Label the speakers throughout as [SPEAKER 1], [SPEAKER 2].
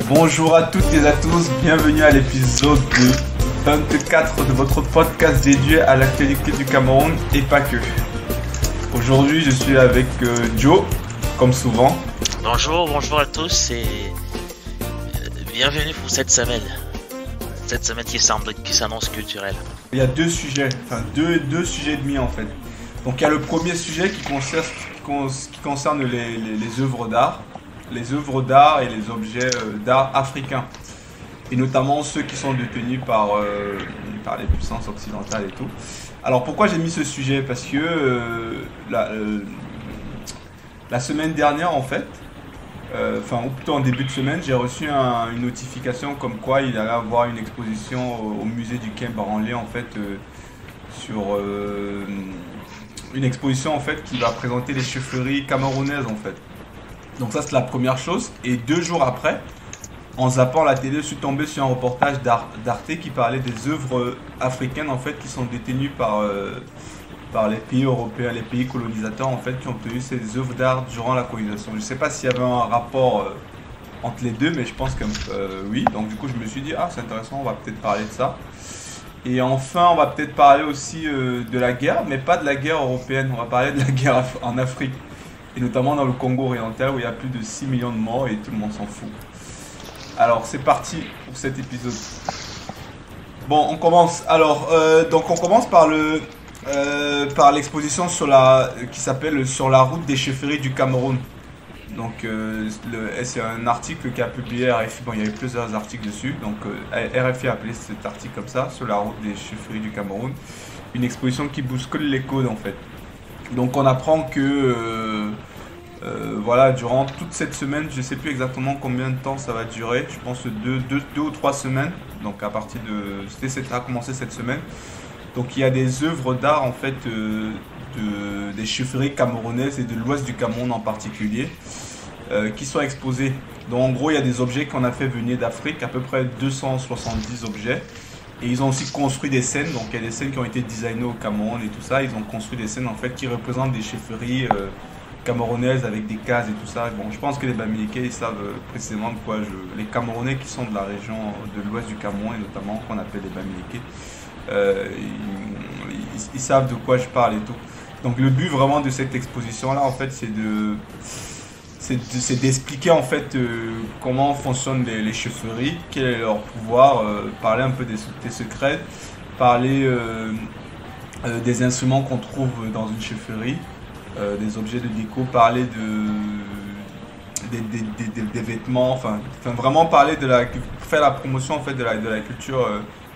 [SPEAKER 1] Bonjour à toutes et à tous, bienvenue à l'épisode 24 de votre podcast dédié à l'actualité du Cameroun et pas que. Aujourd'hui je suis avec Joe, comme souvent.
[SPEAKER 2] Bonjour à tous et bienvenue pour cette semaine. Cette semaine qui s'annonce culturelle.
[SPEAKER 1] Il y a deux sujets et demi en fait. Donc il y a le premier sujet qui concerne les œuvres d'art. Les œuvres d'art et les objets d'art africains. Et notamment ceux qui sont détenus par les puissances occidentales et tout. Alors pourquoi j'ai mis ce sujet? Parce que la semaine dernière en fait, ou plutôt en début de semaine, j'ai reçu une notification comme quoi il allait avoir une exposition au musée du Quai Branly en fait sur une exposition en fait qui va présenter les chefferies camerounaises en fait. Donc ça c'est la première chose. Et 2 jours après, en zappant la télé, je suis tombé sur un reportage d'Arte qui parlait des œuvres africaines en fait qui sont détenues par les pays européens, les pays colonisateurs en fait qui ont obtenu ces œuvres d'art durant la colonisation. Je ne sais pas s'il y avait un rapport entre les deux, mais je pense que oui. Donc du coup je me suis dit c'est intéressant, on va peut-être parler de ça. Et enfin on va peut-être parler aussi de la guerre, mais pas de la guerre européenne, on va parler de la guerre en Afrique. Et notamment dans le Congo oriental où il y a plus de 6 millions de morts et tout le monde s'en fout. Alors c'est parti pour cet épisode. Bon, on commence. Alors, donc on commence par l'exposition qui s'appelle Sur la route des chefferies du Cameroun. Donc c'est un article qu'a publié RFI. Bon, il y avait plusieurs articles dessus. Donc RFI a appelé cet article comme ça, Sur la route des chefferies du Cameroun. Une exposition qui bouscule les codes en fait. Donc on apprend que durant toute cette semaine, je ne sais plus exactement combien de temps ça va durer, je pense 2 ou 3 semaines, donc à partir de... ça a commencé cette semaine. Donc il y a des œuvres d'art en fait des chefferies camerounaises et de l'ouest du Cameroun en particulier qui sont exposées. Donc en gros il y a des objets qu'on a fait venir d'Afrique, à peu près 270 objets. Et ils ont aussi construit des scènes, donc il y a des scènes qui ont été designées au Cameroun et tout ça. Ils ont construit des scènes en fait qui représentent des chefferies camerounaises avec des cases et tout ça. Bon, je pense que les Bamileke ils savent précisément de quoi les Camerounais qui sont de la région de l'ouest du Cameroun et notamment qu'on appelle les Bamileke, ils savent de quoi je parle et tout. Donc le but vraiment de cette exposition là en fait c'est d'expliquer en fait comment fonctionnent les chefferies, quel est leur pouvoir, parler un peu des secrets, parler des instruments qu'on trouve dans une chefferie, des objets de déco, parler des vêtements, enfin vraiment parler faire la promotion en fait de la culture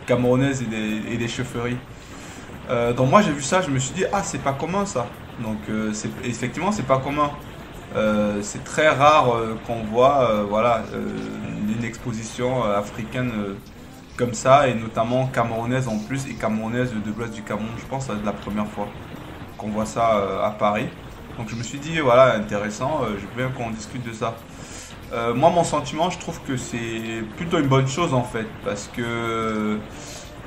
[SPEAKER 1] camerounaise et des chefferies. Donc moi j'ai vu ça, je me suis dit c'est pas commun ça. Donc effectivement c'est pas commun. C'est très rare qu'on voit une exposition africaine comme ça et notamment camerounaise en plus et camerounaise de l'ouest du Cameroun. Je pense que c'est la première fois qu'on voit ça à Paris. Donc je me suis dit intéressant, je veux bien qu'on discute de ça. Moi mon sentiment, je trouve que c'est plutôt une bonne chose en fait parce que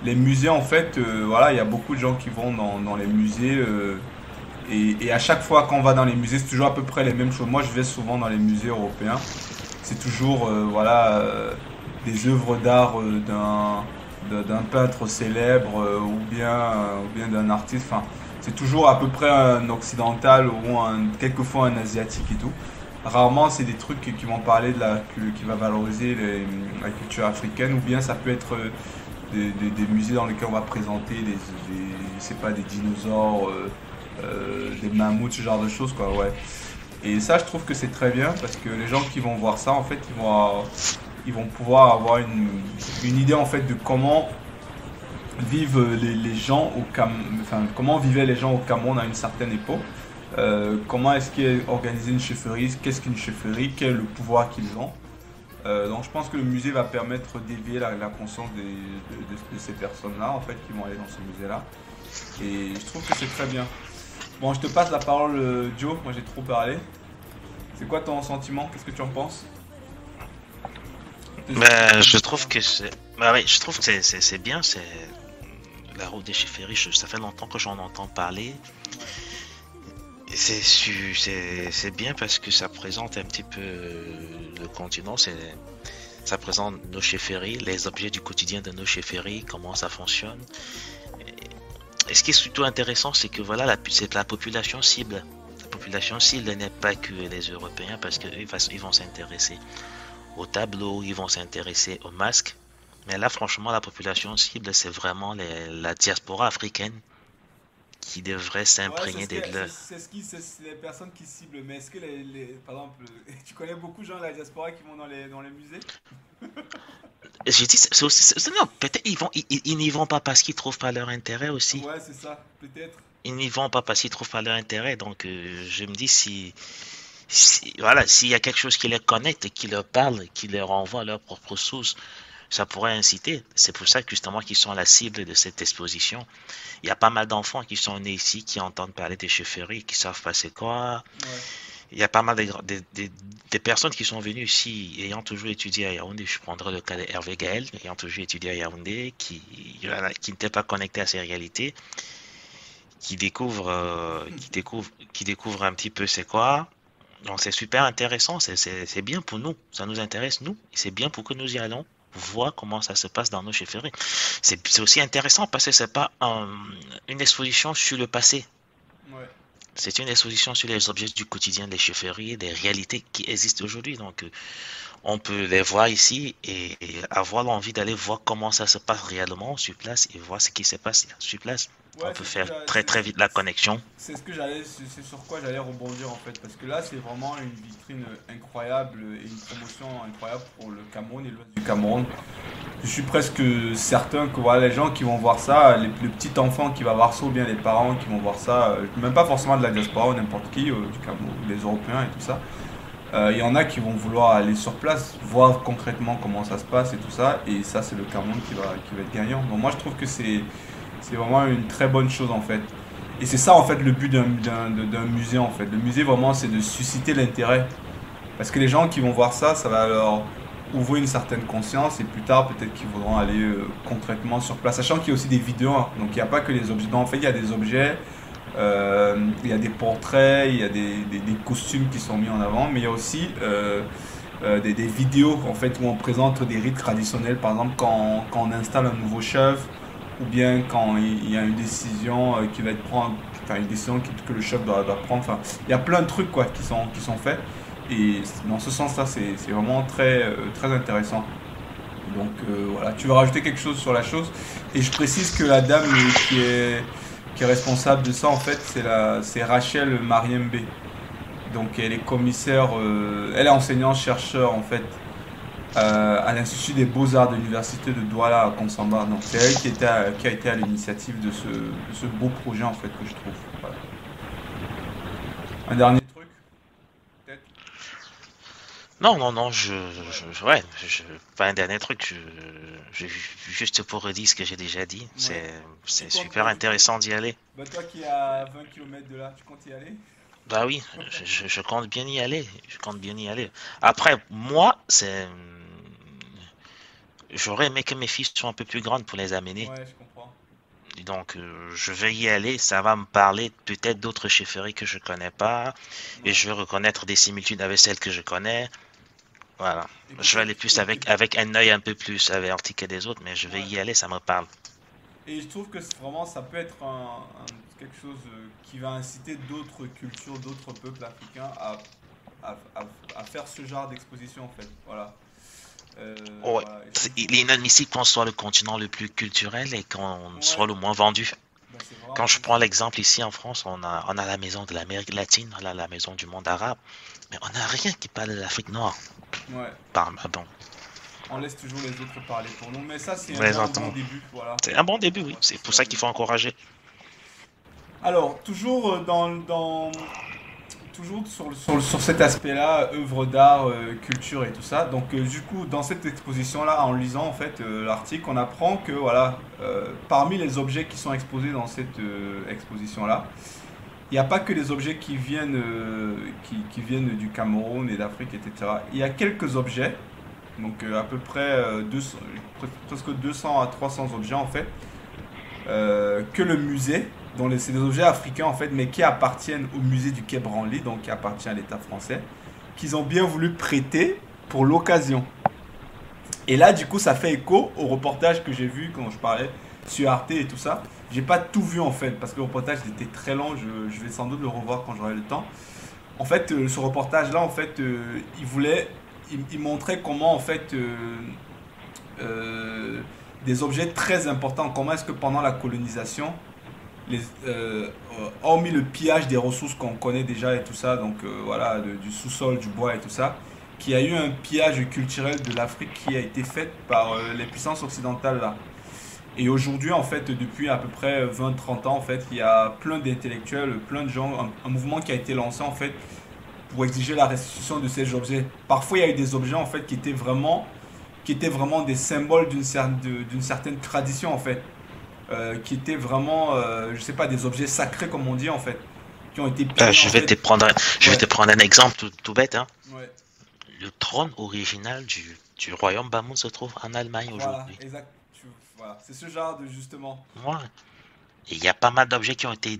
[SPEAKER 1] les musées en fait, il y a beaucoup de gens qui vont dans les musées. Et à chaque fois qu'on va dans les musées, c'est toujours à peu près les mêmes choses. Moi, je vais souvent dans les musées européens. C'est toujours des œuvres d'art d'un peintre célèbre ou bien d'un artiste. Enfin, c'est toujours à peu près un occidental ou quelquefois un asiatique et tout. Rarement, c'est des trucs qui vont parler qui va valoriser la culture africaine. Ou bien ça peut être des musées dans lesquels on va présenter des dinosaures. Des mammouths, ce genre de choses quoi, ouais. Et ça je trouve que c'est très bien parce que les gens qui vont voir ça en fait ils vont pouvoir avoir une idée en fait de comment vivent les gens comment vivaient les gens au Cameroun à une certaine époque, comment est-ce qu'est organisée une chefferie, qu'est-ce qu'une chefferie, quel est le pouvoir qu'ils ont. Donc je pense que le musée va permettre d'éveiller la conscience de ces personnes là en fait qui vont aller dans ce musée là et je trouve que c'est très bien. Bon, je te passe la parole, Joe. Moi, j'ai trop parlé. C'est quoi ton sentiment? Qu'est-ce que tu en penses?
[SPEAKER 2] Je trouve que c'est bien. C'est la route des chefferies. Ça fait longtemps que j'en entends parler. C'est bien parce que ça présente un petit peu le continent. Ça présente nos chefferies, les objets du quotidien de nos chefferies, comment ça fonctionne. Et ce qui est surtout intéressant, c'est que voilà, c'est la population cible. La population cible n'est pas que les Européens, parce qu'eux, ils vont s'intéresser aux tableaux, ils vont s'intéresser aux masques. Mais là, franchement, la population cible, c'est vraiment la diaspora africaine qui devrait
[SPEAKER 1] Ouais,
[SPEAKER 2] s'imprégner de leur...
[SPEAKER 1] c'est les personnes qui ciblent. Mais est-ce que par exemple, tu connais beaucoup de gens de la diaspora qui vont dans les musées?
[SPEAKER 2] J'ai dit, non, peut-être ils n'y vont pas parce qu'ils trouvent pas leur intérêt aussi.
[SPEAKER 1] Ouais, c'est ça, peut-être.
[SPEAKER 2] Ils n'y vont pas parce qu'ils trouvent pas leur intérêt. Donc, je me dis voilà, s'il y a quelque chose qui les connecte, qui leur parle, qui leur envoie leur propre source, ça pourrait inciter. C'est pour ça que justement qu'ils sont la cible de cette exposition. Il y a pas mal d'enfants qui sont nés ici, qui entendent parler des chefferies, qui savent pas c'est quoi.
[SPEAKER 1] Ouais.
[SPEAKER 2] Il y a pas mal des personnes qui sont venues ici ayant toujours étudié à Yaoundé. Je prendrai le cas d'Hervé Gaël, ayant toujours étudié à Yaoundé, voilà, qui n'était pas connecté à ces réalités, qui découvre un petit peu c'est quoi. Donc c'est super intéressant, c'est bien pour nous, ça nous intéresse nous, et c'est bien pour que nous y allons voir comment ça se passe dans nos chefferies. C'est aussi intéressant parce que c'est pas une exposition sur le passé,
[SPEAKER 1] Ouais.
[SPEAKER 2] c'est une exposition sur les objets du quotidien des chefferies, des réalités qui existent aujourd'hui. Donc on peut les voir ici et avoir l'envie d'aller voir comment ça se passe réellement sur place et voir ce qui se passe sur place. On
[SPEAKER 1] Ouais,
[SPEAKER 2] peut faire très très vite la connexion.
[SPEAKER 1] c'est ce que c'est sur quoi j'allais rebondir en fait, parce que là c'est vraiment une vitrine incroyable et une promotion incroyable pour le Cameroun et l'ouest du Cameroun. Je suis presque certain que voilà, les gens qui vont voir ça, le petit enfant qui va voir ça ou bien les parents qui vont voir ça, même pas forcément de la diaspora ou n'importe qui, du Cameroun, les Européens et tout ça, il y en a qui vont vouloir aller sur place, voir concrètement comment ça se passe et tout ça, et ça c'est le Cameroun qui va être gagnant. Donc moi je trouve que c'est vraiment une très bonne chose en fait. Et c'est ça en fait le but d'un musée en fait. Le musée vraiment c'est de susciter l'intérêt. Parce que les gens qui vont voir ça, ça va leur ouvrir une certaine conscience et plus tard peut-être qu'ils voudront aller concrètement sur place. Sachant qu'il y a aussi des vidéos, hein. Donc il n'y a pas que les objets. Non, en fait il y a des objets, il y a des portraits, il y a des costumes qui sont mis en avant, mais il y a aussi des vidéos en fait où on présente des rites traditionnels. Par exemple quand on installe un nouveau chef ou bien quand il y a une décision qui va être prendre, enfin une décision que le chef doit prendre. Enfin, il y a plein de trucs quoi qui sont faits et dans ce sens-là, c'est vraiment très intéressant. Donc voilà, tu veux rajouter quelque chose sur la chose et je précise que la dame qui est responsable de ça en fait, c'est Rachel Mariembe. Donc elle est commissaire, elle est enseignante chercheur en fait à l'Institut des Beaux-Arts de l'Université de Douala à Konsamba. Donc c'est elle qui a été à l'initiative de ce beau projet en fait que je trouve. Voilà. Un dernier truc, peut-être.
[SPEAKER 2] Non, non, non, ouais, pas un dernier truc, juste pour redire ce que j'ai déjà dit,
[SPEAKER 1] Ouais.
[SPEAKER 2] c'est super intéressant d'y aller.
[SPEAKER 1] Bah toi qui es à 20 km de là, tu comptes y aller?
[SPEAKER 2] Bah oui, je compte bien y aller, je compte bien y aller. Après, moi, j'aurais aimé que mes filles soient un peu plus grandes pour les amener.
[SPEAKER 1] Ouais, je comprends.
[SPEAKER 2] Donc, je vais y aller, ça va me parler peut-être d'autres chefferies que je connais pas, et
[SPEAKER 1] Ouais.
[SPEAKER 2] je vais reconnaître des similitudes avec celles que je connais. Voilà.
[SPEAKER 1] Et
[SPEAKER 2] Je vais aller
[SPEAKER 1] peut-être
[SPEAKER 2] plus avec un œil un peu plus averti que des autres, mais je vais
[SPEAKER 1] ouais.
[SPEAKER 2] y aller, ça me parle.
[SPEAKER 1] Et je trouve que vraiment ça peut être quelque chose qui va inciter d'autres cultures, d'autres peuples africains à, à faire ce genre d'exposition en fait. Voilà.
[SPEAKER 2] Ouais.
[SPEAKER 1] Voilà. Et
[SPEAKER 2] Il est inadmissible qu'on soit le continent le plus culturel et qu'on soit
[SPEAKER 1] ouais,
[SPEAKER 2] le moins vendu.
[SPEAKER 1] bah c'est
[SPEAKER 2] Quand
[SPEAKER 1] vraiment
[SPEAKER 2] je
[SPEAKER 1] c'est
[SPEAKER 2] prends
[SPEAKER 1] ça.
[SPEAKER 2] l'exemple ici en France, on a la maison de l'Amérique latine, on a la maison du monde arabe, mais on n'a rien qui parle de l'Afrique noire.
[SPEAKER 1] Ouais.
[SPEAKER 2] Bon,
[SPEAKER 1] On laisse toujours les autres parler pour nous, mais ça c'est
[SPEAKER 2] vous
[SPEAKER 1] un
[SPEAKER 2] les
[SPEAKER 1] bon
[SPEAKER 2] entendez.
[SPEAKER 1] début. Voilà.
[SPEAKER 2] C'est un bon début, oui.
[SPEAKER 1] Voilà,
[SPEAKER 2] C'est pour
[SPEAKER 1] c'est un
[SPEAKER 2] ça
[SPEAKER 1] bon
[SPEAKER 2] qu'il faut
[SPEAKER 1] début.
[SPEAKER 2] encourager.
[SPEAKER 1] Alors, toujours toujours sur cet aspect-là, œuvre d'art, culture et tout ça. Donc, du coup, dans cette exposition-là, en lisant en fait l'article, on apprend que voilà, parmi les objets qui sont exposés dans cette exposition-là, il n'y a pas que les objets qui viennent du Cameroun et d'Afrique, etc. Il y a quelques objets, donc à peu près 200 presque 200 à 300 objets en fait, que le musée, c'est des objets africains en fait, mais qui appartiennent au musée du Quai Branly, donc qui appartient à l'État français, qu'ils ont bien voulu prêter pour l'occasion. Et là, du coup, ça fait écho au reportage que j'ai vu quand je parlais sur Arte et tout ça. J'ai pas tout vu en fait, parce que le reportage était très long, je vais sans doute le revoir quand j'aurai le temps. En fait, ce reportage-là, en fait, il montrait comment, en fait, euh, des objets très importants, comment est-ce que pendant la colonisation, hormis le pillage des ressources qu'on connaît déjà et tout ça, donc voilà, du sous-sol, du bois et tout ça, qu'il y a eu un pillage culturel de l'Afrique qui a été fait par les puissances occidentales là. Et aujourd'hui, en fait, depuis à peu près 20-30 ans, en fait, il y a plein d'intellectuels, plein de gens, un mouvement qui a été lancé, en fait, pour exiger la restitution de ces objets. Parfois, il y a eu des objets, en fait, qui étaient vraiment des symboles d'une certaine tradition, en fait. Qui étaient vraiment, je sais pas, des objets sacrés, comme on dit, en fait. Qui ont été pillés, en fait.
[SPEAKER 2] Je vais
[SPEAKER 1] Ouais,
[SPEAKER 2] te prendre un exemple tout bête, hein.
[SPEAKER 1] ouais.
[SPEAKER 2] Le trône original du royaume Bamoun se trouve en Allemagne
[SPEAKER 1] Voilà,
[SPEAKER 2] aujourd'hui.
[SPEAKER 1] exact. Voilà. C'est ce genre de, justement.
[SPEAKER 2] Ouais. Et il y a pas mal d'objets qui ont été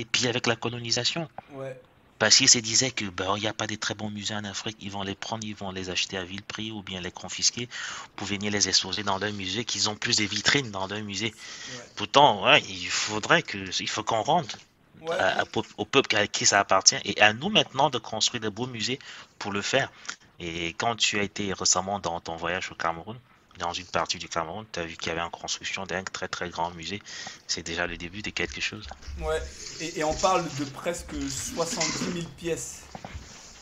[SPEAKER 2] pillés avec la colonisation.
[SPEAKER 1] Ouais,
[SPEAKER 2] Parce qu'ils se disaient que bah, il n'y a pas de très bons musées en Afrique, ils vont les prendre, ils vont les acheter à vil prix ou bien les confisquer pour venir les exposer dans leur musée, qu'ils ont plus de vitrines dans leur musée.
[SPEAKER 1] ouais.
[SPEAKER 2] Pourtant, ouais, il faut qu'on rende
[SPEAKER 1] Ouais,
[SPEAKER 2] au peuple à qui ça appartient et à nous maintenant de construire de beaux musées pour le faire. Et quand tu as été récemment dans ton voyage au Cameroun, dans une partie du Cameroun, tu as vu qu'il y avait en construction d'un très très grand musée. C'est déjà le début de quelque chose.
[SPEAKER 1] ouais. Et on parle de presque 70 000 pièces.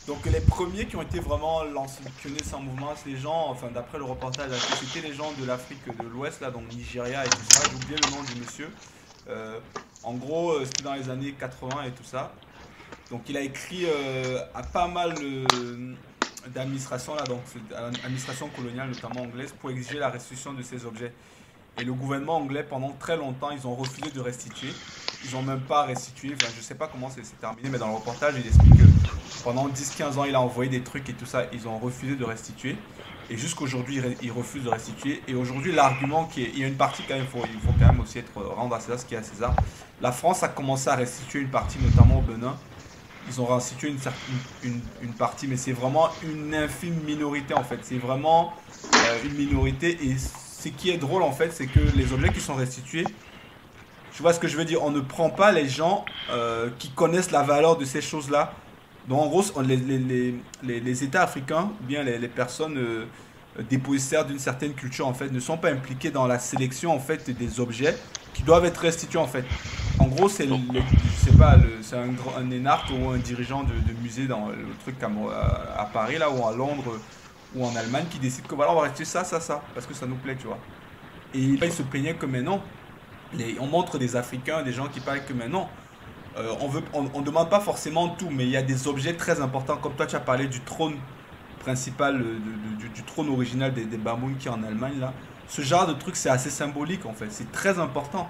[SPEAKER 1] Donc les premiers qui ont été vraiment lancés, pionniers sans mouvement, c'est les gens, enfin d'après le reportage, c'était les gens de l'Afrique de l'Ouest, là, donc Nigeria et tout ça. J'ai oublié le nom du monsieur. Euh, En gros, c'était dans les années 80 et tout ça. Donc il a écrit à pas mal d'administrations là, donc à l'administration coloniale notamment anglaise, pour exiger la restitution de ces objets. Et le gouvernement anglais, pendant très longtemps, ils ont refusé de restituer. Ils n'ont même pas restitué. Enfin, je sais pas comment c'est terminé, mais dans le reportage, il explique que pendant 10-15 ans, il a envoyé des trucs et tout ça. Ils ont refusé de restituer. Et jusqu'aujourd'hui, ils refusent de restituer. Et aujourd'hui, l'argument qui est. Il y a une partie quand même, il faut quand même aussi rendre à César ce qui est à César. La France a commencé à restituer une partie, notamment au Benin. Ils ont restitué une partie, mais c'est vraiment une infime minorité en fait. C'est vraiment une minorité. Et ce qui est drôle en fait, c'est que les objets qui sont restitués, tu vois ce que je veux dire, on ne prend pas les gens qui connaissent la valeur de ces choses-là. Donc en gros, les États africains, ou bien les personnes dépositaires d'une certaine culture en fait, ne sont pas impliqués dans la sélection en fait des objets qui doivent être restitués en fait. En gros,
[SPEAKER 2] Donc,
[SPEAKER 1] je sais pas, c'est un énarque ou un dirigeant de musée dans le truc à Paris là ou à Londres ou en Allemagne qui décide que voilà, on va restituer ça, ça, ça, parce que ça nous plaît, tu vois. Et il se plaignait que maintenant, on montre des Africains, des gens qui parlent que maintenant, on demande pas forcément tout, mais il y a des objets très importants, comme toi tu as parlé du trône principal, du trône original des Bamoun qui est en Allemagne là. Ce genre de truc c'est assez symbolique en fait, c'est très important.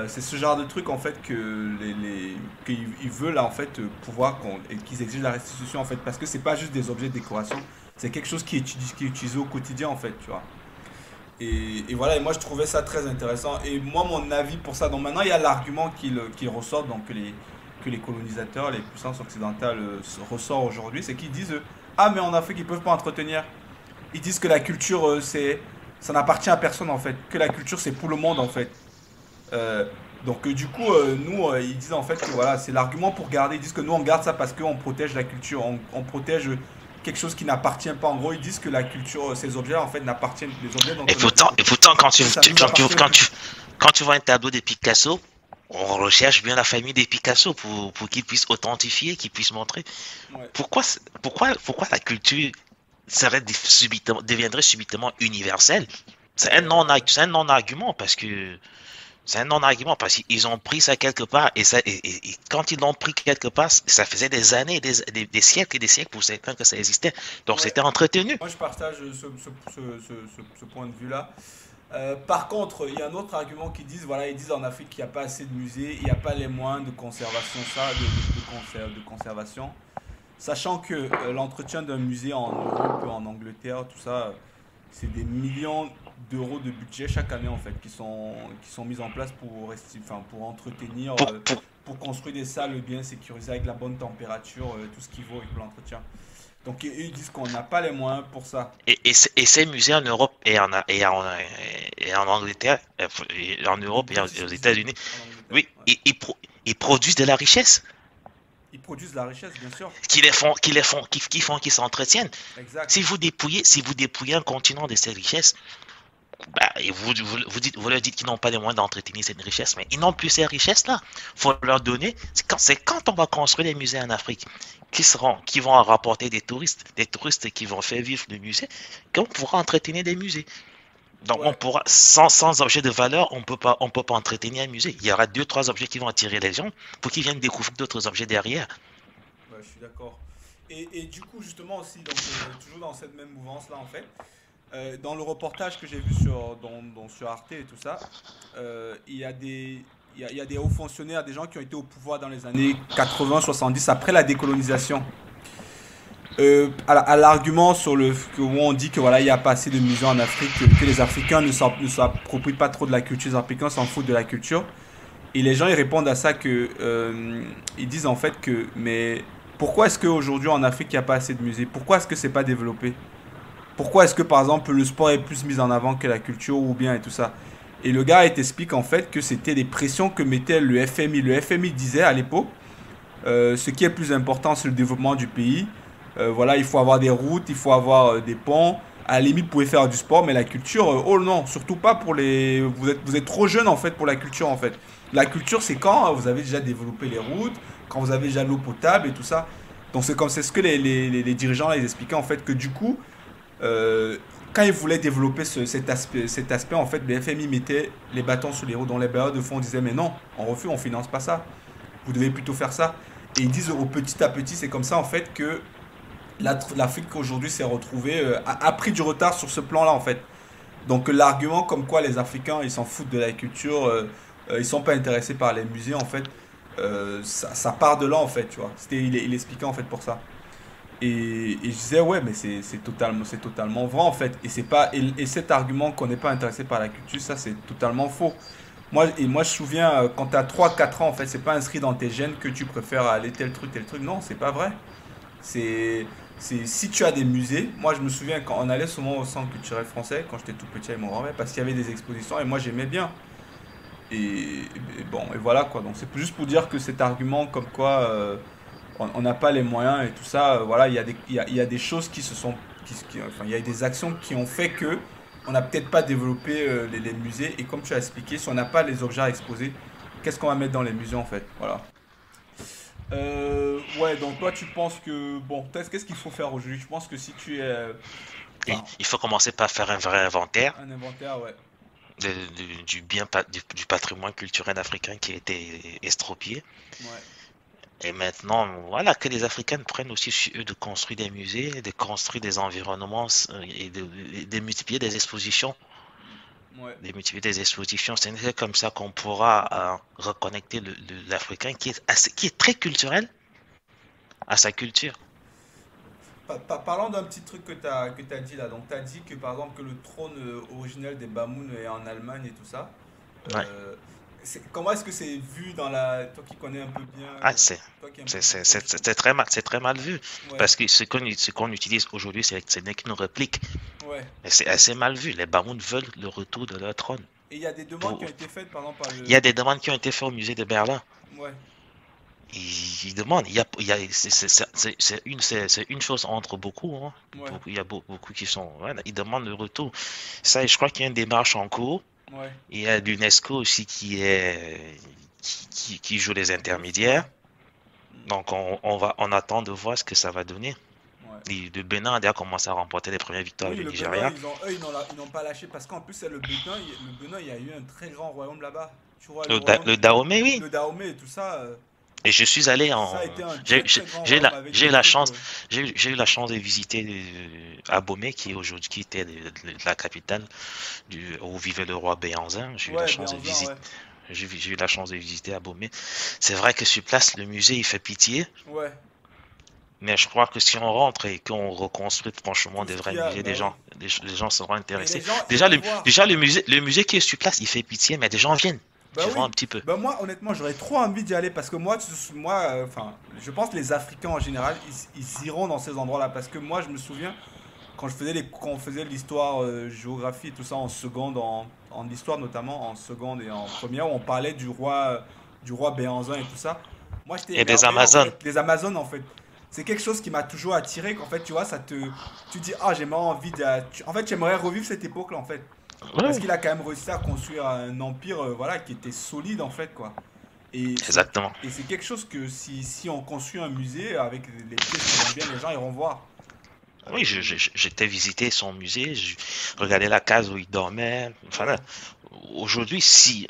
[SPEAKER 1] C'est ce genre de truc en fait qu'ils veulent en fait pouvoir et qu'ils exigent la restitution en fait, parce que c'est pas juste des objets de décoration, c'est quelque chose qui est utilisé au quotidien en fait, tu vois. Et voilà, et moi je trouvais ça très intéressant. Et moi, mon avis pour ça, donc maintenant il y a l'argument qui ressort, donc que les colonisateurs, les puissances occidentales ressortent aujourd'hui, c'est qu'ils disent ah, mais en Afrique ils peuvent pas entretenir. Ils disent que la culture, ça n'appartient à personne en fait, que la culture c'est pour le monde en fait. Euh, donc du coup, nous, ils disent en fait que voilà, c'est l'argument pour garder. Ils disent que nous on garde ça parce qu'on protège la culture, on protège quelque chose qui n'appartient pas. En gros, ils disent que la culture, ces objets en fait n'appartiennent, les objets dont on a
[SPEAKER 2] et pourtant
[SPEAKER 1] ça nous appartient plus.
[SPEAKER 2] quand tu vois un tableau de Picasso, on recherche bien la famille des Picasso pour qu'ils puissent authentifier, qu'ils puissent montrer.
[SPEAKER 1] Ouais.
[SPEAKER 2] Pourquoi la culture deviendrait subitement universelle? C'est un non-argument parce que c'est un non-argument parce qu'ils ont pris ça quelque part et quand ils l'ont pris quelque part, ça faisait des années, des siècles et des siècles pour certains que ça existait. Donc
[SPEAKER 1] Ouais.
[SPEAKER 2] c'était entretenu.
[SPEAKER 1] Moi, je partage ce point de vue-là. Par contre, il y a un autre argument qui disent, voilà, ils disent en Afrique qu'il n'y a pas assez de musées, il n'y a pas les moyens de conservation, de conservation. Sachant que l'entretien d'un musée en Europe, en Angleterre, tout ça, c'est des millions d'euros de budget chaque année en fait qui sont mis en place enfin, pour entretenir,
[SPEAKER 2] Pour
[SPEAKER 1] pour construire des salles bien sécurisées avec la bonne température, tout ce qui vaut avec l'entretien. Donc ils disent qu'on n'a pas les moyens pour ça.
[SPEAKER 2] Et ces musées en Europe et en Angleterre, et en
[SPEAKER 1] Des
[SPEAKER 2] Europe et
[SPEAKER 1] British
[SPEAKER 2] aux
[SPEAKER 1] Museum
[SPEAKER 2] États-Unis,
[SPEAKER 1] en Angleterre.
[SPEAKER 2] oui,
[SPEAKER 1] Ouais.
[SPEAKER 2] ils produisent de la richesse,
[SPEAKER 1] Ils produisent la richesse, bien sûr.
[SPEAKER 2] qui s'entretiennent.
[SPEAKER 1] Exact.
[SPEAKER 2] Si vous dépouillez un continent de ses richesses, bah, et vous leur dites qu'ils n'ont pas les moyens d'entretenir cette richesse, mais ils n'ont plus ces richesses-là. Faut leur donner. C'est quand on va construire des musées en Afrique qui vont rapporter des touristes qui vont faire vivre le musée, qu'on pourra entretenir des musées. Donc on
[SPEAKER 1] Ouais.
[SPEAKER 2] pourra, sans objet de valeur, on peut pas entretenir un musée. Il y aura deux, trois objets qui vont attirer les gens pour qu'ils viennent découvrir d'autres objets derrière.
[SPEAKER 1] Ouais, je suis d'accord. Et du coup, justement aussi, donc, toujours dans cette même mouvance-là, en fait, dans le reportage que j'ai vu sur Arte et tout ça, il y a il y a des hauts fonctionnaires, des gens qui ont été au pouvoir dans les années 80-70, après la décolonisation. À l'argument où on dit que voilà, il n'y a pas assez de musées en Afrique, que les Africains ne s'approprient pas trop de la culture, les Africains s'en foutent de la culture. Et les gens ils répondent à ça ils disent en fait que mais pourquoi est-ce qu'aujourd'hui en Afrique il n'y a pas assez de musées? Pourquoi est-ce que c'est pas développé? Pourquoi est-ce que par exemple le sport est plus mis en avant que la culture ou bien et tout ça? Et le gars il t'explique en fait que c'était des pressions que mettait le FMI. Le FMI disait à l'époque ce qui est plus important c'est le développement du pays. Voilà, il faut avoir des routes, il faut avoir des ponts. À la limite, vous pouvez faire du sport, mais la culture, oh non, surtout pas pour les. Vous êtes trop jeune en fait pour la culture en fait. La culture, c'est quand vous avez déjà développé les routes, quand vous avez déjà l'eau potable et tout ça. Donc c'est ce que les dirigeants là, ils expliquaient en fait que du coup, euh, quand ils voulaient développer cet aspect en fait, le FMI mettait les bâtons sous les roues. Dans les bailleurs de fonds, on disait mais non, on refuse, on finance pas ça. Vous devez plutôt faire ça. Et ils disent au petit à petit, c'est comme ça en fait que l'Afrique aujourd'hui s'est retrouvée, a pris du retard sur ce plan-là en fait. Donc l'argument comme quoi les Africains ils s'en foutent de la culture, ils sont pas intéressés par les musées en fait, ça part de là en fait, tu vois. Il expliquait en fait pour ça. Et je disais ouais mais c'est totalement vrai en fait. Et c'est pas et cet argument qu'on n'est pas intéressé par la culture, ça c'est totalement faux. Moi je me souviens quand tu as 3 4 ans en fait, c'est pas inscrit dans tes gènes que tu préfères aller tel truc. Non, c'est pas vrai. C'est, si tu as des musées, moi je me souviens quand on allait souvent au centre culturel français, quand j'étais tout petit avec mon grand-père, parce qu'il y avait des expositions et moi j'aimais bien. Et bon, et voilà quoi. Donc c'est juste pour dire que cet argument comme quoi on n'a pas les moyens et tout ça, voilà, il y a des choses qui se sont. Enfin, il y a des actions qui ont fait que on n'a peut-être pas développé les musées. Et comme tu as expliqué, si on n'a pas les objets à exposer, qu'est-ce qu'on va mettre dans les musées en fait? Voilà. Ouais, donc toi tu penses que. Bon, qu'est-ce qu'il faut faire aujourd'hui? Je pense que si tu es.
[SPEAKER 2] Et
[SPEAKER 1] Enfin,
[SPEAKER 2] il faut commencer par faire un vrai inventaire
[SPEAKER 1] un inventaire, ouais.
[SPEAKER 2] du patrimoine culturel africain qui a été estropié.
[SPEAKER 1] Ouais.
[SPEAKER 2] Et maintenant, voilà, que les Africains prennent aussi sur eux de construire des musées, de construire des environnements et de multiplier des expositions.
[SPEAKER 1] Ouais.
[SPEAKER 2] De multiplier des expositions. C'est comme ça qu'on pourra reconnecter l'Africain qui est très culturel à sa culture.
[SPEAKER 1] Parlons d'un petit truc que t'as dit là. Donc, t'as dit que par exemple, que le trône originel des Bamoun est en Allemagne et tout ça.
[SPEAKER 2] Ouais.
[SPEAKER 1] Euh, comment est-ce que c'est vu dans la. Toi qui connais un peu bien.
[SPEAKER 2] Ah,
[SPEAKER 1] Toi qui es un peu plus proche.
[SPEAKER 2] c'est très mal vu.
[SPEAKER 1] Ouais,
[SPEAKER 2] Parce que ce qu'on utilise aujourd'hui, ce n'est qu'une réplique.
[SPEAKER 1] ouais.
[SPEAKER 2] Mais c'est assez mal vu. Les Bamoun veulent le retour de leur trône.
[SPEAKER 1] Et il y a des demandes qui ont
[SPEAKER 2] Pour-
[SPEAKER 1] été faites par exemple par
[SPEAKER 2] Il y
[SPEAKER 1] le.
[SPEAKER 2] a des demandes qui ont été faites au musée de Berlin.
[SPEAKER 1] Ouais,
[SPEAKER 2] Ils demandent. C'est une chose entre beaucoup, hein.
[SPEAKER 1] ouais,
[SPEAKER 2] Il y a beaucoup qui sont. Voilà, ils demandent le retour. Ça, je crois qu'il y a une démarche en cours.
[SPEAKER 1] ouais.
[SPEAKER 2] Il y a l'UNESCO aussi qui joue les
[SPEAKER 1] Ouais.
[SPEAKER 2] intermédiaires.
[SPEAKER 1] Mm.
[SPEAKER 2] Donc on attend de voir ce que ça va donner.
[SPEAKER 1] Ouais.
[SPEAKER 2] Et le Bénin a déjà commencé à remporter les premières victoires
[SPEAKER 1] Oui,
[SPEAKER 2] avec le
[SPEAKER 1] le Bénin,
[SPEAKER 2] Nigeria.
[SPEAKER 1] eux, ils n'ont pas lâché parce qu'en plus, c'est le Bénin, il y a eu un très grand royaume là-bas. Tu vois,
[SPEAKER 2] Le Dahomey, oui.
[SPEAKER 1] le Dahomey et tout ça,
[SPEAKER 2] Et je suis allé
[SPEAKER 1] ça
[SPEAKER 2] en.
[SPEAKER 1] a été un très très grand royaume avec
[SPEAKER 2] J'ai
[SPEAKER 1] des
[SPEAKER 2] eu la
[SPEAKER 1] trucs.
[SPEAKER 2] chance, j'ai eu la chance de visiter Abomey, qui est aujourd'hui, qui était la capitale où vivait le roi Béanzin. J'ai eu la
[SPEAKER 1] Ouais,
[SPEAKER 2] chance de
[SPEAKER 1] Béanzin,
[SPEAKER 2] visiter.
[SPEAKER 1] ouais.
[SPEAKER 2] J'ai eu la chance de visiter Abomey. C'est vrai que sur place, le musée, il fait pitié.
[SPEAKER 1] Ouais,
[SPEAKER 2] Mais je crois que si on rentre et qu'on reconstruit franchement
[SPEAKER 1] tout
[SPEAKER 2] des
[SPEAKER 1] ce
[SPEAKER 2] vrais
[SPEAKER 1] qu'il y a,
[SPEAKER 2] musées,
[SPEAKER 1] bah oui.
[SPEAKER 2] les gens seront
[SPEAKER 1] Et les
[SPEAKER 2] intéressés.
[SPEAKER 1] gens, ils vont voir.
[SPEAKER 2] Le musée qui est sur place, il fait pitié, mais des gens viennent.
[SPEAKER 1] Bah
[SPEAKER 2] Tu vois
[SPEAKER 1] oui.
[SPEAKER 2] un petit peu.
[SPEAKER 1] Bah moi, honnêtement, j'aurais trop envie d'y aller parce que moi, enfin, je pense que les Africains en général, ils iront dans ces endroits-là parce que moi, je me souviens quand on faisait l'histoire, géographie et tout ça en seconde, en histoire notamment, en seconde et en première, où on parlait du roi Béhanzin et tout ça. Moi, j'étais
[SPEAKER 2] Et des
[SPEAKER 1] émerveillé en
[SPEAKER 2] Amazones.
[SPEAKER 1] fait, les Amazones en fait. C'est quelque chose qui m'a toujours attiré, qu'en fait, tu vois, tu dis, ah, j'aimerais envie en fait, j'aimerais revivre cette époque-là en fait. Parce
[SPEAKER 2] Ouais,
[SPEAKER 1] qu'il a quand même réussi à construire un empire, voilà, qui était solide en fait, quoi.
[SPEAKER 2] exactement.
[SPEAKER 1] Et c'est quelque chose que si on construit un musée avec les pièces qui vont bien, les gens iront voir.
[SPEAKER 2] Oui,
[SPEAKER 1] Euh,
[SPEAKER 2] j'étais visiter son musée, je regardais la case où il dormait. Enfin, là,
[SPEAKER 1] ouais,
[SPEAKER 2] aujourd'hui, s'il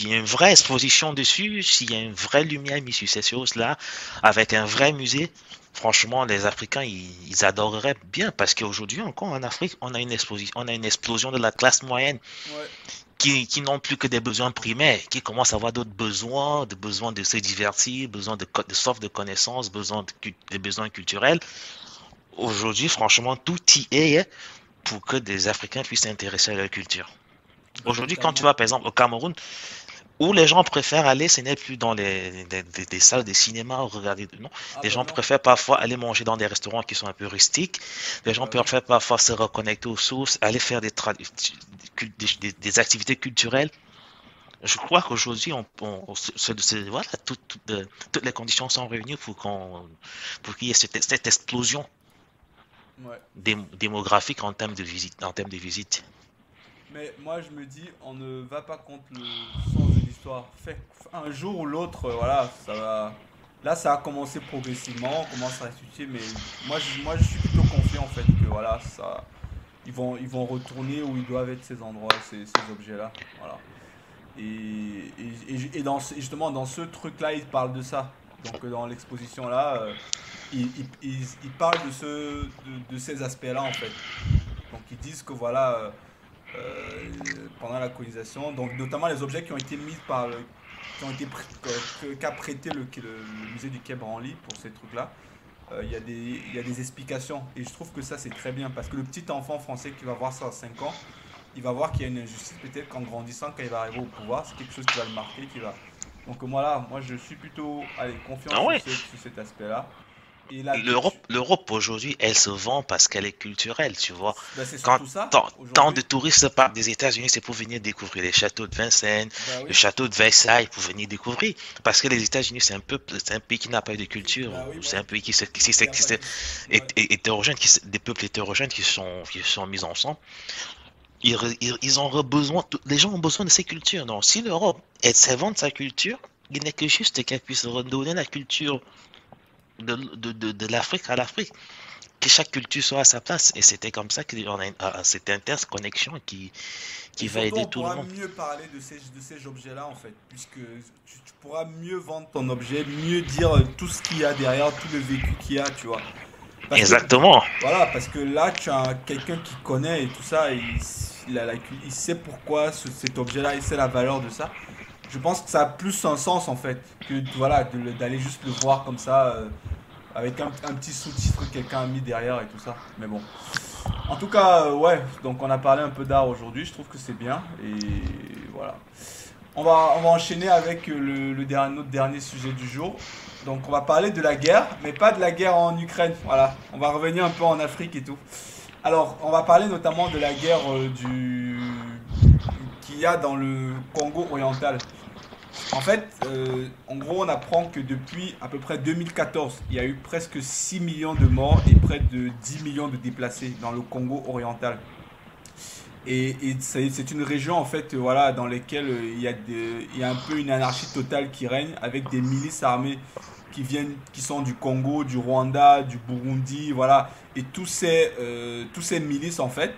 [SPEAKER 2] y a une vraie exposition dessus, s'il y a une vraie lumière mise sur ces choses-là, avec un vrai musée, franchement, les Africains, ils adoreraient bien parce qu'aujourd'hui encore en Afrique, on a une explosion de la classe moyenne
[SPEAKER 1] ouais,
[SPEAKER 2] qui n'ont plus que des besoins primaires, qui commencent à avoir d'autres besoins, des besoins de se divertir, besoin de soif de connaissances, des besoins culturels. Aujourd'hui, franchement, tout y est pour que des Africains puissent s'intéresser à leur culture.
[SPEAKER 1] bah
[SPEAKER 2] Aujourd'hui, quand tu
[SPEAKER 1] totalement.
[SPEAKER 2] vas par exemple au Cameroun, où les gens préfèrent aller, ce n'est plus dans des salles de cinéma ou regarder. Non,
[SPEAKER 1] Ah
[SPEAKER 2] les
[SPEAKER 1] bah
[SPEAKER 2] gens
[SPEAKER 1] non,
[SPEAKER 2] préfèrent parfois aller manger dans des restaurants qui sont un peu rustiques. Les gens
[SPEAKER 1] bah oui.
[SPEAKER 2] préfèrent parfois se reconnecter aux sources, aller faire des activités culturelles. Je crois qu'aujourd'hui, voilà, toutes les conditions sont réunies pour qu'il y ait cette explosion
[SPEAKER 1] Ouais.
[SPEAKER 2] démographique en termes de visite, en termes de visite.
[SPEAKER 1] Mais moi je me dis, on ne va pas contre le sens de l'histoire. Un jour ou l'autre, voilà, ça va. Là, ça a commencé progressivement, on commence à restituer, mais moi, je suis plutôt confiant en fait que voilà, ça, ils vont retourner où ils doivent être ces endroits, ces objets-là. Voilà. Justement, dans ce truc-là, ils parlent de ça. Donc, dans l'exposition-là, ils parlent de ces aspects-là, en fait. Donc, ils disent que voilà, pendant la colonisation, donc notamment les objets qui ont été mis qui ont été qu'a prêté le musée du Quai Branly pour ces trucs-là. Il y a des explications et je trouve que ça c'est très bien parce que le petit enfant français qui va voir ça à 5 ans, il va voir qu'il y a une injustice peut-être qu'en grandissant, quand il va arriver au pouvoir, c'est quelque chose qui va le marquer, qui va. Donc voilà, moi je suis plutôt allez, confiant
[SPEAKER 2] Ah ouais,
[SPEAKER 1] sur cet aspect-là. Et la culture,
[SPEAKER 2] l'Europe aujourd'hui, elle se vend parce qu'elle est culturelle, tu vois.
[SPEAKER 1] ben, c'est
[SPEAKER 2] Quand
[SPEAKER 1] surtout ça
[SPEAKER 2] tant de
[SPEAKER 1] aujourd'hui.
[SPEAKER 2] touristes partent des États-Unis, c'est pour venir découvrir les châteaux de Vincennes,
[SPEAKER 1] Bah
[SPEAKER 2] le
[SPEAKER 1] oui,
[SPEAKER 2] château de Versailles, pour venir découvrir. Parce que les États-Unis, c'est un pays qui n'a pas eu de culture.
[SPEAKER 1] bah oui,
[SPEAKER 2] C'est un
[SPEAKER 1] ouais.
[SPEAKER 2] pays
[SPEAKER 1] Il n'y a pas de. Ouais,
[SPEAKER 2] hétérogène, des peuples hétérogènes qui sont mis ensemble. Ils ont besoin, les gens ont besoin de ces cultures. Donc, si l'Europe s'invente sa culture, il n'est que juste qu'elle puisse redonner la culture de l'Afrique à l'Afrique. Que chaque culture soit à sa place. Et c'était comme ça qu'on a cette interconnexion
[SPEAKER 1] et
[SPEAKER 2] qui va
[SPEAKER 1] surtout,
[SPEAKER 2] aider
[SPEAKER 1] on
[SPEAKER 2] tout le
[SPEAKER 1] pourra
[SPEAKER 2] monde.
[SPEAKER 1] mieux parler de ces objets-là, en fait, puisque tu pourras mieux vendre ton objet, mieux dire tout ce qu'il y a derrière, tout le vécu qu'il y a, tu vois. Parce que,
[SPEAKER 2] Exactement.
[SPEAKER 1] voilà, parce que là, tu as quelqu'un qui connaît et tout ça, et il sait pourquoi cet objet-là, il sait la valeur de ça. Je pense que ça a plus un sens, en fait, que voilà, d'aller juste le voir comme ça, avec un petit sous-titre que quelqu'un a mis derrière et tout ça. Mais bon. En tout cas, ouais, donc on a parlé un peu d'art aujourd'hui, je trouve que c'est bien. Et voilà. On va enchaîner avec notre dernier sujet du jour. Donc on va parler de la guerre, mais pas de la guerre en Ukraine. Voilà, on va revenir un peu en Afrique et tout. Alors, on va parler notamment de la guerre qu'il y a dans le Congo oriental. En fait, en gros, on apprend que depuis à peu près 2014, il y a eu presque 6 millions de morts et près de 10 millions de déplacés dans le Congo oriental. Et c'est une région en fait, voilà, dans laquelle il y a un peu une anarchie totale qui règne avec des milices armées qui sont du Congo, du Rwanda, du Burundi, voilà. Et tous ces milices en fait,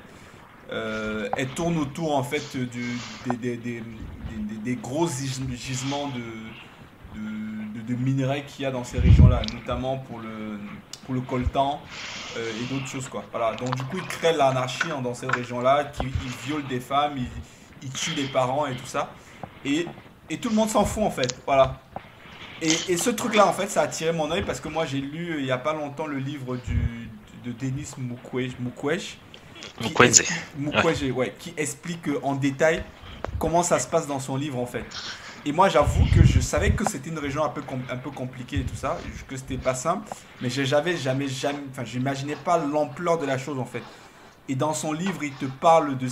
[SPEAKER 1] elles tournent autour en fait des gros gisements de minerais qu'il y a dans ces régions-là, notamment pour le coltan et d'autres choses quoi. Voilà. Donc du coup ils créent l'anarchie dans ces régions-là, ils violent des femmes, ils tuent des parents et tout ça. Et, et tout le monde s'en fout en fait. Voilà. Et ce truc-là en fait ça a attiré mon œil parce que moi j'ai lu il y a pas longtemps le livre de Denis Mukwege
[SPEAKER 2] Mukwenze. Ouais.
[SPEAKER 1] Mukwege, ouais, qui explique en détail comment ça se passe dans son livre en fait. Et moi, j'avoue que je savais que c'était une région un peu compliquée et tout ça, que c'était pas simple, mais j'avais jamais, enfin, j'imaginais pas l'ampleur de la chose en fait. Et dans son livre, il te parle de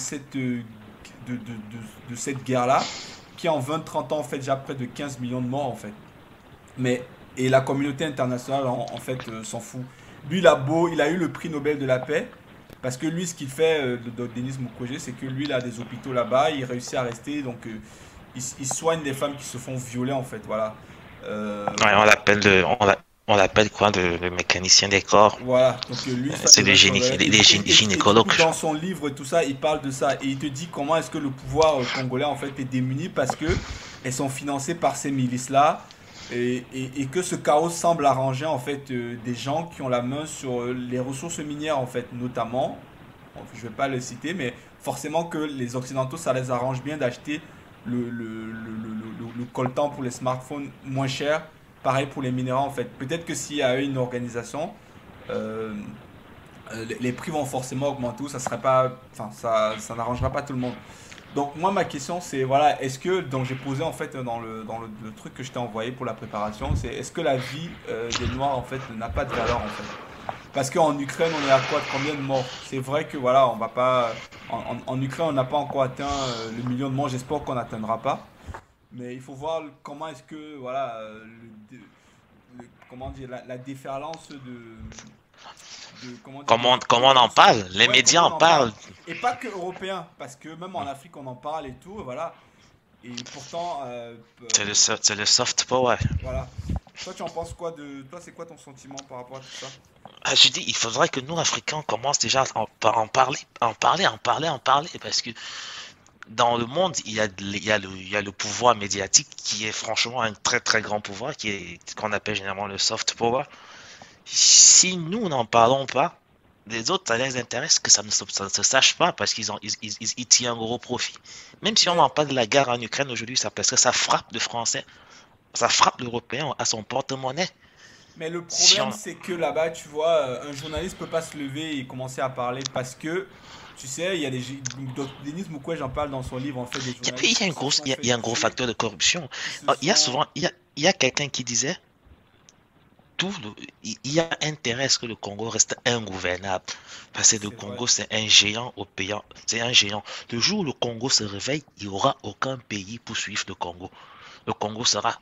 [SPEAKER 1] de cette guerre-là, qui en 20-30 ans en fait déjà près de 15 millions de morts en fait. Mais, et la communauté internationale en fait s'en fout. Lui, il a eu le prix Nobel de la paix, parce que lui, ce qu'il fait, Denis Mukwege, c'est que lui, il a des hôpitaux là-bas, il réussit à rester, donc il soigne des femmes qui se font violer en fait, voilà.
[SPEAKER 2] Ouais, on l'appelle quoi, le mécanicien des corps.
[SPEAKER 1] Voilà, donc lui, ça
[SPEAKER 2] C'est le
[SPEAKER 1] devrait être et du
[SPEAKER 2] gynécologue.
[SPEAKER 1] coup, dans son livre et tout ça, il parle de ça et il te dit comment est-ce que le pouvoir congolais en fait est démuni parce que elles sont financées par ces milices-là et que ce chaos semble arranger en fait des gens qui ont la main sur les ressources minières en fait, notamment, bon, je vais pas le citer, mais forcément que les Occidentaux, ça les arrange bien d'acheter le coltan pour les smartphones moins cher. Pareil pour les minéraux en fait. Peut-être que s'il y a une organisation, euh, les prix vont forcément augmenter ou ça serait pas, enfin ça n'arrangera pas tout le monde. Donc moi ma question c'est voilà, est-ce que donc j'ai posé en fait le truc que je t'ai envoyé pour la préparation, c'est est-ce que la vie des noirs en fait n'a pas de valeur en fait? Parce qu'en Ukraine on est à quoi de combien de morts? C'est vrai que voilà, on va pas en Ukraine on n'a pas encore atteint le million de morts, j'espère qu'on n'atteindra pas. Mais il faut voir comment est-ce que voilà comment dire la déferlance comment dire
[SPEAKER 2] Comment on en parle? Les
[SPEAKER 1] ouais
[SPEAKER 2] médias
[SPEAKER 1] comment
[SPEAKER 2] en
[SPEAKER 1] on en parle
[SPEAKER 2] parlent.
[SPEAKER 1] et pas que européen parce que même en Afrique on en parle et tout voilà et pourtant
[SPEAKER 2] C'est le soft power.
[SPEAKER 1] voilà toi tu en penses quoi de toi c'est quoi ton sentiment par rapport à tout ça?
[SPEAKER 2] Ah, je dis, il faudrait que nous, Africains, on commence déjà en parler, parce que dans le monde, il y a le pouvoir médiatique qui est franchement un très très grand pouvoir, qu'on appelle généralement le soft power. Si nous n'en parlons pas, les autres, ça les intéresse que ça ne se sache pas parce ils tirent un gros profit. Même si on
[SPEAKER 1] mais
[SPEAKER 2] n'en parle de la guerre en Ukraine aujourd'hui, parce que ça frappe le Français, ça frappe l'Européen à son porte-monnaie.
[SPEAKER 1] mais le
[SPEAKER 2] Si
[SPEAKER 1] problème
[SPEAKER 2] on...
[SPEAKER 1] c'est que là-bas tu vois un journaliste peut pas se lever et commencer à parler parce que tu sais il y a Denis Mukwege j'en parle dans son livre en fait des
[SPEAKER 2] Et puis,
[SPEAKER 1] journalistes qui se sont
[SPEAKER 2] il
[SPEAKER 1] fait
[SPEAKER 2] y a un gros
[SPEAKER 1] tuer
[SPEAKER 2] facteur de corruption.
[SPEAKER 1] qui se
[SPEAKER 2] Il y a
[SPEAKER 1] sont
[SPEAKER 2] souvent, il y a quelqu'un qui disait, il y a intérêt à ce que le Congo reste ingouvernable. Parce que le
[SPEAKER 1] c'est vrai
[SPEAKER 2] Congo, c'est un géant c'est un géant. Le jour où le Congo se réveille, il n'y aura aucun pays pour suivre le Congo. Le Congo sera,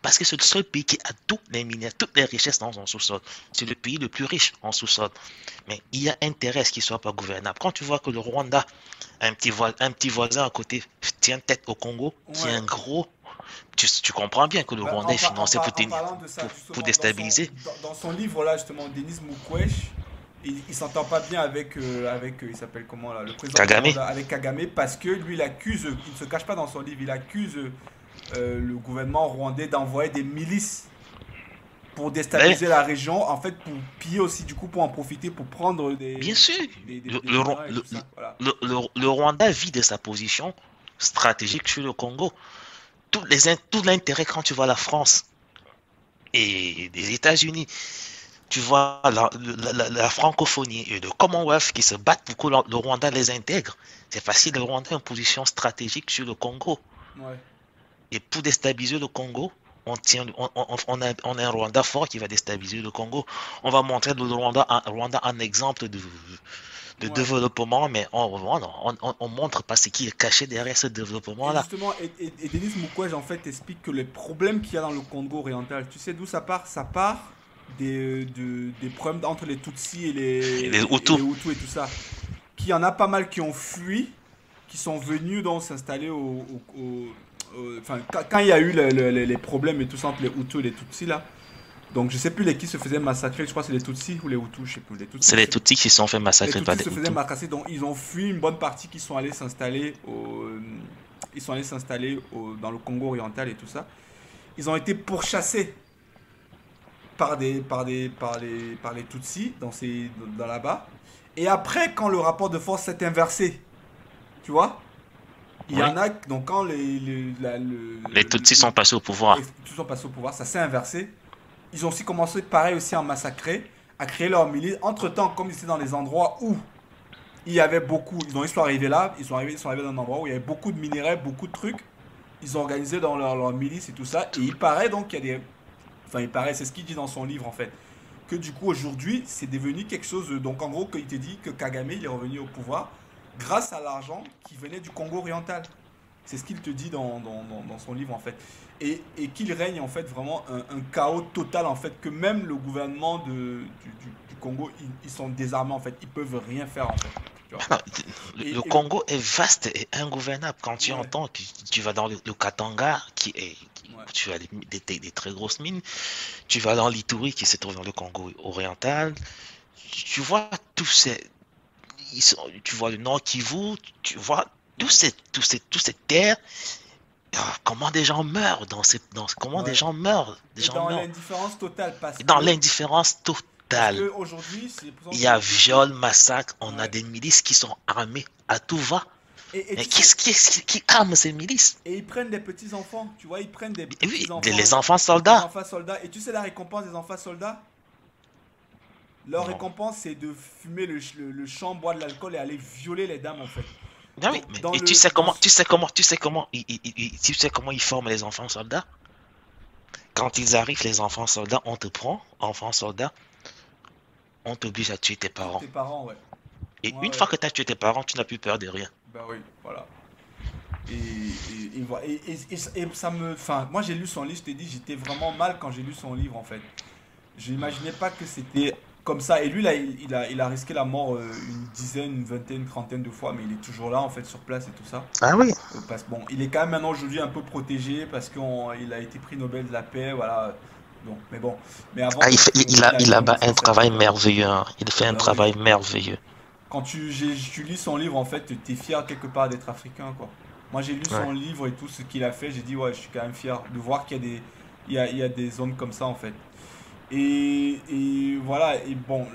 [SPEAKER 2] parce que c'est le seul pays qui a tous les minères, toutes les richesses dans son sous-sol. C'est le pays le plus riche en sous-sol. Mais il y a intérêt à ce qu'il ne soit pas gouvernable. Quand tu vois que le Rwanda, un petit voisin à côté, tient tête au Congo, qui est
[SPEAKER 1] ouais
[SPEAKER 2] un gros, tu comprends bien que le
[SPEAKER 1] bah,
[SPEAKER 2] Rwanda est financé
[SPEAKER 1] en parlant de ça,
[SPEAKER 2] pour
[SPEAKER 1] justement,
[SPEAKER 2] déstabiliser.
[SPEAKER 1] dans son livre, là, justement, Denis Mukwege, il s'entend pas bien avec il s'appelle comment, là, le président du
[SPEAKER 2] Kagame.
[SPEAKER 1] Rwanda, avec Kagame, parce que lui, il accuse, il ne se cache pas dans son livre, il accuse le gouvernement rwandais d'envoyer des milices pour
[SPEAKER 2] Mais,
[SPEAKER 1] déstabiliser la région, en fait, pour piller aussi, du coup, pour en profiter, pour prendre
[SPEAKER 2] bien sûr,
[SPEAKER 1] des mineurs et tout ça, voilà.
[SPEAKER 2] Le Rwanda vit de sa position stratégique sur le Congo. Tout l'intérêt quand tu vois la France et les États-Unis, tu vois la francophonie et le Commonwealth qui se battent pour que le Rwanda les intègre. C'est facile, le Rwanda est en position stratégique sur le Congo.
[SPEAKER 1] Ouais.
[SPEAKER 2] Et pour déstabiliser le Congo, on a un Rwanda fort qui va déstabiliser le Congo. On va montrer le Rwanda un exemple de
[SPEAKER 1] Ouais.
[SPEAKER 2] développement, mais on montre pas ce qui est caché derrière ce
[SPEAKER 1] Et
[SPEAKER 2] développement-là.
[SPEAKER 1] justement, et Denis Mukwege en fait explique que les problèmes qu'il y a dans le Congo oriental, tu sais d'où ça part? Ça part des problèmes entre les Tutsis
[SPEAKER 2] Et les
[SPEAKER 1] et les
[SPEAKER 2] Hutus,
[SPEAKER 1] Hutus et tout ça. Qu'il y en a pas mal qui ont fui, qui sont venus donc s'installer enfin, quand il y a eu les problèmes et tout ça entre les Hutus et les Tutsis là. Donc je sais plus les qui se faisaient massacrer, je crois que c'est les Tutsis ou les Hutus, je sais plus. Les Tutsis,
[SPEAKER 2] c'est les Tutsis qui se sont fait
[SPEAKER 1] les
[SPEAKER 2] massacrer par
[SPEAKER 1] Tutsis
[SPEAKER 2] les
[SPEAKER 1] se faisaient
[SPEAKER 2] Hutus.
[SPEAKER 1] massacrer, donc ils ont fui une bonne partie qui sont allés s'installer dans le Congo oriental et tout ça. Ils ont été pourchassés par les Tutsis dans là-bas. Et après, quand le rapport de force s'est inversé, tu vois, il y
[SPEAKER 2] Oui.
[SPEAKER 1] en a, donc quand
[SPEAKER 2] Les Tutsis sont passés au pouvoir.
[SPEAKER 1] les Tutsis sont passés au pouvoir, ça s'est inversé. Ils ont aussi commencé, pareil, aussi à massacrer, à créer leur milice. Entre-temps, comme ils étaient dans les endroits où il y avait beaucoup, ils sont arrivés là, ils sont arrivés dans un endroit où il y avait beaucoup de minerais, beaucoup de trucs. ils ont organisé dans leur milice et tout ça. Et il paraît donc qu'il y a des... Enfin, il paraît, c'est ce qu'il dit dans son livre en fait. Que du coup, aujourd'hui, c'est devenu quelque chose... Donc en gros, qu'il te dit que Kagame, il est revenu au pouvoir grâce à l'argent qui venait du Congo oriental. C'est ce qu'il te dit dans son livre en fait. Et qu'il règne en fait vraiment un chaos total en fait. Que même le gouvernement du Congo, ils sont désarmés en fait. Ils peuvent rien faire en fait. Tu vois.
[SPEAKER 2] Non,
[SPEAKER 1] Et,
[SPEAKER 2] le
[SPEAKER 1] et le-
[SPEAKER 2] Congo est vaste et ingouvernable. Quand tu
[SPEAKER 1] ouais,
[SPEAKER 2] entends, tu vas dans le Katanga,
[SPEAKER 1] ouais,
[SPEAKER 2] où tu as des très grosses mines, tu vas dans l'Ituri, qui se trouve dans le Congo oriental, tu vois tous ces, tu vois le Nord Kivu, tu vois
[SPEAKER 1] ouais,
[SPEAKER 2] tous ces terres. Comment des gens meurent comment
[SPEAKER 1] ouais.
[SPEAKER 2] des
[SPEAKER 1] Et
[SPEAKER 2] gens
[SPEAKER 1] dans
[SPEAKER 2] meurent
[SPEAKER 1] l'indifférence totale
[SPEAKER 2] dans l'indifférence
[SPEAKER 1] parce
[SPEAKER 2] totale.
[SPEAKER 1] que aujourd'hui, c'est pour
[SPEAKER 2] Il
[SPEAKER 1] exemple
[SPEAKER 2] y a
[SPEAKER 1] les-
[SPEAKER 2] viol, massacre, on a
[SPEAKER 1] ouais.
[SPEAKER 2] des milices qui sont armées à tout va.
[SPEAKER 1] Et
[SPEAKER 2] Mais
[SPEAKER 1] tu sais,
[SPEAKER 2] qui arme ces milices?
[SPEAKER 1] et ils prennent des petits enfants, tu vois, ils prennent des
[SPEAKER 2] Et
[SPEAKER 1] petits
[SPEAKER 2] oui,
[SPEAKER 1] enfants,
[SPEAKER 2] les enfants
[SPEAKER 1] des
[SPEAKER 2] soldats.
[SPEAKER 1] enfants soldats. Et tu sais la récompense des enfants soldats? Leur
[SPEAKER 2] Non.
[SPEAKER 1] récompense, c'est de fumer le champ, boire de l'alcool et aller violer les dames en fait.
[SPEAKER 2] Ah oui,
[SPEAKER 1] Donc
[SPEAKER 2] mais
[SPEAKER 1] dans
[SPEAKER 2] et tu
[SPEAKER 1] le
[SPEAKER 2] sais
[SPEAKER 1] dans
[SPEAKER 2] comment, tu sais comment ils forment les enfants soldats? Quand ils arrivent, les enfants soldats, on te prend, enfants soldats, on t'oblige à tuer tes parents.
[SPEAKER 1] tes parents, ouais.
[SPEAKER 2] Et
[SPEAKER 1] Ouais,
[SPEAKER 2] une
[SPEAKER 1] ouais.
[SPEAKER 2] fois que tu as tué tes parents, tu n'as plus peur de rien.
[SPEAKER 1] Bah oui, voilà. Et ça me. Enfin, moi j'ai lu son livre, je t'ai dit, j'étais vraiment mal quand j'ai lu son livre en fait. Je n'imaginais pas que c'était comme ça. Et lui, là, il a risqué la mort une dizaine, une vingtaine, une trentaine de fois, mais il est toujours là en fait sur place et tout ça.
[SPEAKER 2] Ah oui.
[SPEAKER 1] Parce que bon, il est quand même maintenant aujourd'hui un peu protégé parce qu'il a été prix Nobel de la paix, voilà. Bon, mais bon. Mais avant,
[SPEAKER 2] Ah,
[SPEAKER 1] il a
[SPEAKER 2] il
[SPEAKER 1] été
[SPEAKER 2] a
[SPEAKER 1] un
[SPEAKER 2] bas un travail
[SPEAKER 1] assassin.
[SPEAKER 2] merveilleux, hein. Il fait un
[SPEAKER 1] Bah oui.
[SPEAKER 2] travail merveilleux.
[SPEAKER 1] Quand tu lis son livre, en fait, t'es fier quelque part d'être africain, quoi. Moi, j'ai lu
[SPEAKER 2] Ouais.
[SPEAKER 1] son livre et tout ce qu'il a fait, j'ai dit, ouais, je suis quand même fier de voir qu'il y a il y a des zones comme ça, en fait. Et voilà, et bon,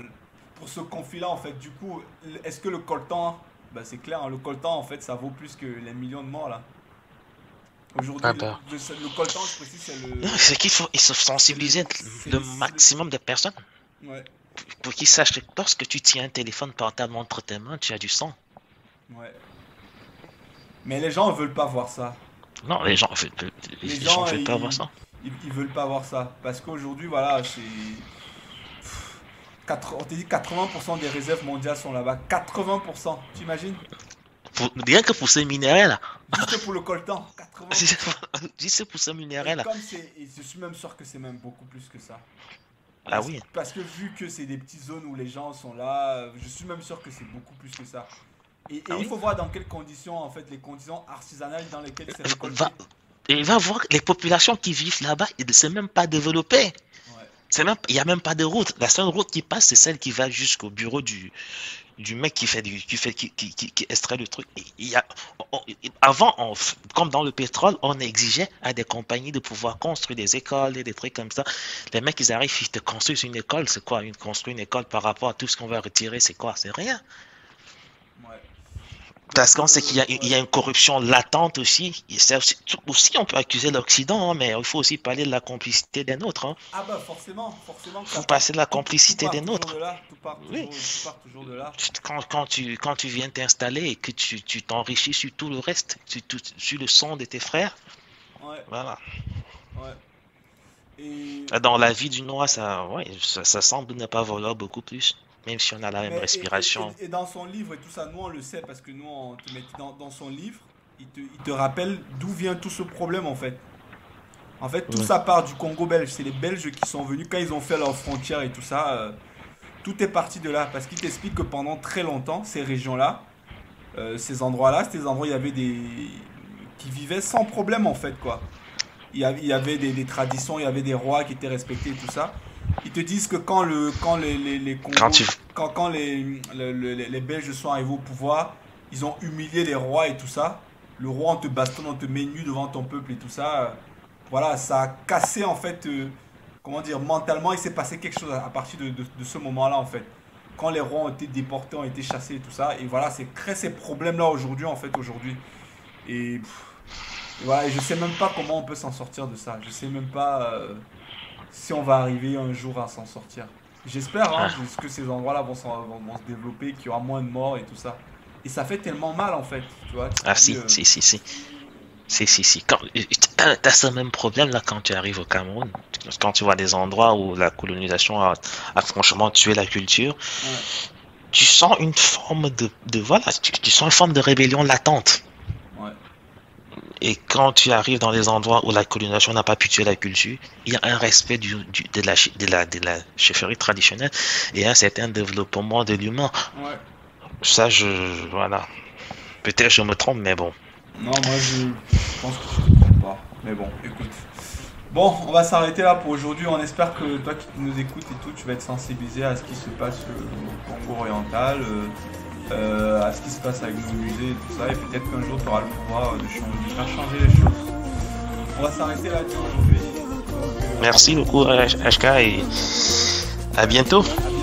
[SPEAKER 1] pour ce conflit-là, en fait, du coup, est-ce que le coltan, bah c'est clair, hein, le coltan, en fait, ça vaut plus que les millions de morts, là.
[SPEAKER 2] Ah
[SPEAKER 1] Aujourd'hui,
[SPEAKER 2] bah.
[SPEAKER 1] le coltan, je précise,
[SPEAKER 2] Non, c'est qu'il faut il faut sensibiliser
[SPEAKER 1] c'est
[SPEAKER 2] le
[SPEAKER 1] c'est
[SPEAKER 2] maximum de personnes
[SPEAKER 1] ouais,
[SPEAKER 2] pour qu'ils sachent que lorsque tu tiens un téléphone portable entre tes mains, tu as du sang.
[SPEAKER 1] ouais. Mais les gens ne veulent pas voir ça.
[SPEAKER 2] Non,
[SPEAKER 1] Les
[SPEAKER 2] les gens
[SPEAKER 1] gens,
[SPEAKER 2] veulent pas voir ça.
[SPEAKER 1] ils veulent pas voir ça. Parce qu'aujourd'hui, voilà, c'est. On te dit 80% des réserves mondiales sont là-bas. 80%, t'imagines?
[SPEAKER 2] Rien que pour ces minéraux-là.
[SPEAKER 1] Juste pour le coltan, 80%.
[SPEAKER 2] Juste pour ces
[SPEAKER 1] Et
[SPEAKER 2] minéraux-là.
[SPEAKER 1] comme c'est. Et je suis même sûr que c'est même beaucoup plus que ça.
[SPEAKER 2] Ah oui.
[SPEAKER 1] Parce que vu que c'est des petites zones où les gens sont là, je suis même sûr que c'est beaucoup plus que ça.
[SPEAKER 2] Ah
[SPEAKER 1] Et il
[SPEAKER 2] oui.
[SPEAKER 1] faut voir dans quelles conditions, en fait, les conditions artisanales dans lesquelles c'est
[SPEAKER 2] Va,
[SPEAKER 1] récolté.
[SPEAKER 2] et va voir les populations qui vivent là-bas, ils ne sont même pas développées.
[SPEAKER 1] Ouais,
[SPEAKER 2] Il n'y a même pas de route. La seule route qui passe, c'est celle qui va jusqu'au bureau du mec qui extrait le truc. On- Avant, comme dans le pétrole, on exigeait à des compagnies de pouvoir construire des écoles et des trucs comme ça. Les mecs, ils arrivent, ils te construisent une école. C'est quoi, construire une école par rapport à tout ce qu'on va retirer? C'est quoi? C'est rien.
[SPEAKER 1] ouais.
[SPEAKER 2] Parce
[SPEAKER 1] Donc,
[SPEAKER 2] qu'on sait il
[SPEAKER 1] ouais.
[SPEAKER 2] y a une corruption latente aussi. Et ça aussi, on peut accuser l'Occident, hein, mais il faut aussi parler de la complicité des nôtres. Hein.
[SPEAKER 1] Ah bah forcément, forcément que
[SPEAKER 2] Il
[SPEAKER 1] ça
[SPEAKER 2] faut
[SPEAKER 1] part.
[SPEAKER 2] passer de la
[SPEAKER 1] Tout
[SPEAKER 2] complicité
[SPEAKER 1] part
[SPEAKER 2] des
[SPEAKER 1] toujours
[SPEAKER 2] nôtres.
[SPEAKER 1] de là.
[SPEAKER 2] Oui.
[SPEAKER 1] Tout part toujours de là.
[SPEAKER 2] Quand tu viens t'installer et que tu t'enrichis sur tout le reste, sur le son de tes frères,
[SPEAKER 1] Ouais,
[SPEAKER 2] voilà.
[SPEAKER 1] ouais. Et
[SPEAKER 2] Dans la vie du noir, ouais, ça semble ne pas valoir beaucoup plus, même si on a la même
[SPEAKER 1] mais
[SPEAKER 2] respiration.
[SPEAKER 1] et dans son livre et tout ça, nous on le sait parce que nous on te met dans son livre, il te rappelle d'où vient tout ce problème en fait. En fait, tout
[SPEAKER 2] Ouais.
[SPEAKER 1] ça part du Congo belge. C'est les Belges qui sont venus quand ils ont fait leurs frontières et tout ça. Tout est parti de là parce qu'il t'explique que pendant très longtemps, ces régions-là, ces endroits-là, c'était des endroits où il y avait des qui vivaient sans problème en fait quoi. Il y avait des traditions, il y avait des rois qui étaient respectés et tout ça. Ils te disent que quand les
[SPEAKER 2] Quand
[SPEAKER 1] Congos,
[SPEAKER 2] tu,
[SPEAKER 1] quand les Belges sont arrivés au pouvoir, ils ont humilié les rois et tout ça. Le roi, on te bastonne, on te met nu devant ton peuple et tout ça. Voilà, ça a cassé en fait, comment dire, mentalement, il s'est passé quelque chose à partir de ce moment-là en fait. Quand les rois ont été déportés, ont été chassés et tout ça. Et voilà, c'est créé ces problèmes-là aujourd'hui en fait, aujourd'hui. Et ouais, je sais même pas comment on peut s'en sortir de ça. Je sais même pas si on va arriver un jour à s'en sortir. J'espère hein,
[SPEAKER 2] ah,
[SPEAKER 1] que ces endroits-là vont se développer, qu'il y aura moins de morts et tout ça. Et ça fait tellement mal en fait. Tu vois, tu te dis.
[SPEAKER 2] si. Si. T'as ce même problème là quand tu arrives au Cameroun. Quand tu vois des endroits où la colonisation a franchement tué la culture,
[SPEAKER 1] Ouais.
[SPEAKER 2] tu sens une forme voilà, tu sens une forme de rébellion latente.
[SPEAKER 1] Ouais.
[SPEAKER 2] Et quand tu arrives dans les endroits où la colonisation n'a pas pu tuer la culture, il y a un respect de la chefferie traditionnelle et un certain développement de l'humain.
[SPEAKER 1] Ouais.
[SPEAKER 2] Ça, voilà. Peut-être je me trompe, mais bon.
[SPEAKER 1] Non, moi je pense que je te trompe pas. Mais bon, écoute. Bon, on va s'arrêter là pour aujourd'hui. On espère que toi qui nous écoutes et tout, tu vas être sensibilisé à ce qui se passe au Congo oriental, à ce qui se passe avec nos musées et tout ça. Et peut-être qu'un jour tu auras le pouvoir de faire changer les choses. On va s'arrêter là aujourd'hui.
[SPEAKER 2] Merci beaucoup, HK, et à bientôt.
[SPEAKER 1] À